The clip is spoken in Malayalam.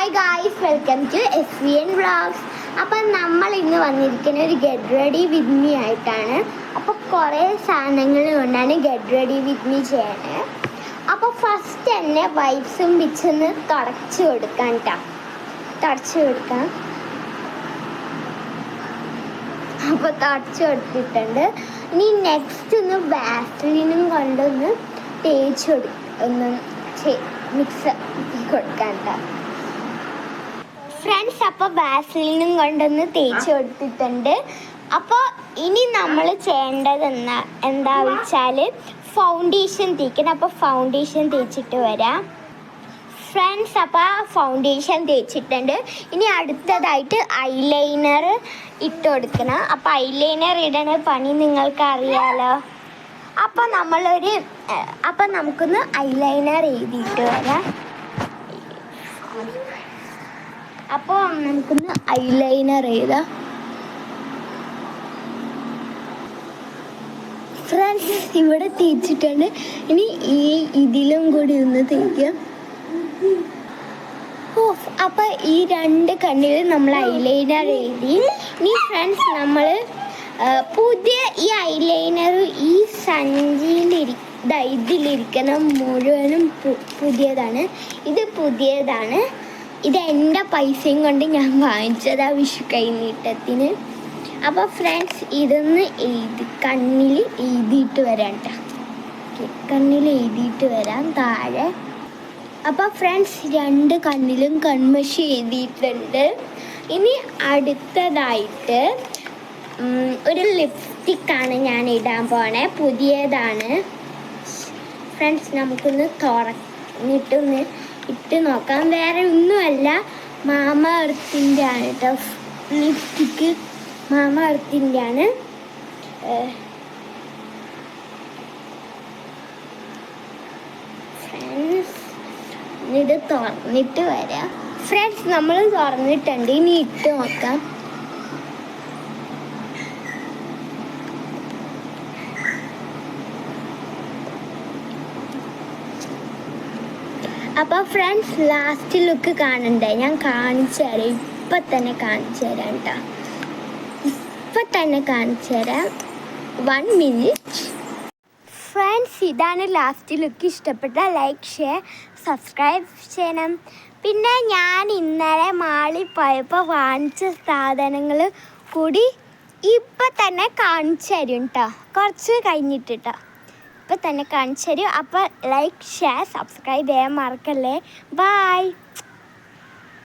Hi guys, welcome to SVN vlogs. അപ്പം നമ്മൾ ഇന്ന് വന്നിരിക്കുന്ന ഒരു ഗെറ്റ് റെഡി വിത്ത് മീ ആയിട്ടാണ്. അപ്പോൾ കുറേ സാധനങ്ങൾ കൊണ്ടാണ് ഗെറ്റ് റെഡി വിത്ത് മീ ചെയ്യണത്. അപ്പോൾ ഫസ്റ്റ് തന്നെ വൈപ്സും പിച്ചൊന്ന് തുടച്ചു കൊടുക്കാം കേട്ടോ. തുടച്ചു കൊടുക്കാം. അപ്പോൾ തുടച്ചു കൊടുത്തിട്ടുണ്ട്. ഇനി നെക്സ്റ്റ് ഒന്ന് വാസലിനും കൊണ്ടൊന്ന് തേച്ച് ഒന്ന് മിക്സ് കൊടുക്കാം കേട്ടോ ഫ്രണ്ട്സ്. അപ്പോൾ വാസലിനും കൊണ്ടൊന്ന് തേച്ച് കൊടുത്തിട്ടുണ്ട്. അപ്പോൾ ഇനി നമ്മൾ ചെയ്യേണ്ടത് എന്താ വെച്ചാൽ ഫൗണ്ടേഷൻ തേക്കണം. അപ്പോൾ ഫൗണ്ടേഷൻ തേച്ചിട്ട് വരാം ഫ്രണ്ട്സ്. അപ്പോൾ ഫൗണ്ടേഷൻ തേച്ചിട്ടുണ്ട്. ഇനി അടുത്തതായിട്ട് ഐലൈനർ ഇട്ട് കൊടുക്കണം. അപ്പോൾ ഐലൈനർ ഇടണ പണി നിങ്ങൾക്ക് അറിയാലോ. അപ്പോൾ നമുക്കൊന്ന് ഐലൈനർ എഴുതിയിട്ട് വരാം. അപ്പോൾ നമുക്കൊന്ന് ഐലൈനർ എഴുതാം ഫ്രണ്ട്സ്. ഇവിടെ തേച്ചിട്ടുണ്ട്. ഇനി ഇതിലും കൂടി ഒന്ന് തേക്കാം. അപ്പോൾ ഈ രണ്ട് കണ്ണിൽ നമ്മൾ ഐലൈനർ എഴുതി. ഇനി ഫ്രണ്ട്സ് നമ്മൾ പുതിയ ഈ ഐലൈനർ ഈ ഇതിലിരിക്കുന്ന മുഴുവനും പുതിയതാണ്. ഇത് പുതിയതാണ്. ഇത് എൻ്റെ പൈസയും കൊണ്ട് ഞാൻ വാങ്ങിച്ചതാണ് വിഷു കൈനീട്ടത്തിന്. അപ്പോൾ ഫ്രണ്ട്സ് ഇതൊന്ന് കണ്ണിൽ എഴുതിയിട്ട് വരാം കേട്ടോ. കണ്ണിൽ എഴുതിയിട്ട് വരാം താഴെ. അപ്പോൾ ഫ്രണ്ട്സ് രണ്ട് കണ്ണിലും കൺമഷി എഴുതിയിട്ടുണ്ട്. ഇനി അടുത്തതായിട്ട് ഒരു ലിപ്സ്റ്റിക്കാണ് ഞാൻ ഇടാൻ പോണേ. പുതിയതാണ് ഫ്രണ്ട്സ്. നമുക്കൊന്ന് തുറന്നിട്ടൊന്ന് ഇട്ട് നോക്കാം. വേറെ ഒന്നുമല്ല, മാമ എർത്തിൻ്റെ ആണ് കേട്ടോ ലിപ്സ്റ്റിക്ക്. മാമ എർത്തിൻ്റെ ആണ്. ഫ്രണ്ട്സ് ഇത് തുറന്നിട്ട് വരാം ഫ്രണ്ട്സ്. നമ്മൾ തുറന്നിട്ടുണ്ട്. ഇനി ഇട്ട് നോക്കാം. അപ്പോൾ ഫ്രണ്ട്സ് ലാസ്റ്റ് ലുക്ക് കാണണ്ടേ? ഞാൻ കാണിച്ചു തരാം. ഇപ്പം തന്നെ കാണിച്ചു തരാം കേട്ടോ. ഇപ്പം തന്നെ കാണിച്ചു തരാം. 1 മിനിറ്റ് ഫ്രണ്ട്സ്. ഇതാണ് ലാസ്റ്റ് ലുക്ക്. ഇഷ്ടപ്പെട്ട ലൈക്ക്, ഷെയർ, സബ്സ്ക്രൈബ് ചെയ്യണം. പിന്നെ ഞാൻ ഇന്നലെ മാളിൽ പോയപ്പോൾ വാങ്ങിച്ച സാധനങ്ങൾ കൂടി ഇപ്പം തന്നെ കാണിച്ചു തരും കേട്ടോ. കുറച്ച് കഴിഞ്ഞിട്ട് കേട്ടോ. ഇപ്പം തന്നെ കാണിച്ചു തരും. അപ്പോൾ ലൈക്ക്, ഷെയർ, സബ്സ്ക്രൈബ് ചെയ്യാൻ മറക്കല്ലേ. ബൈ.